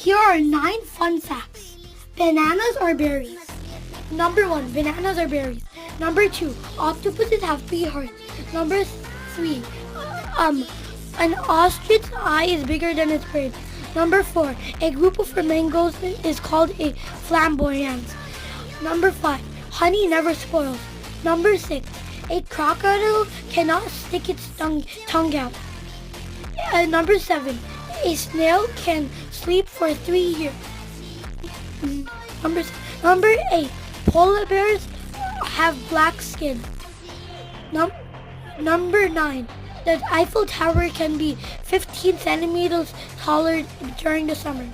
Here are 9 fun facts. Bananas or berries? Number 1, bananas or berries. Number 2, octopuses have 3 hearts. Number 3, an ostrich's eye is bigger than its brain. Number 4, a group of flamingos is called a flamboyance. Number 5, honey never spoils. Number 6, a crocodile cannot stick its tongue out. Number 7, a snail can sleep for 3 years. Number 8, polar bears have black skin. Number 9, the Eiffel Tower can be 15 centimeters taller during the summer.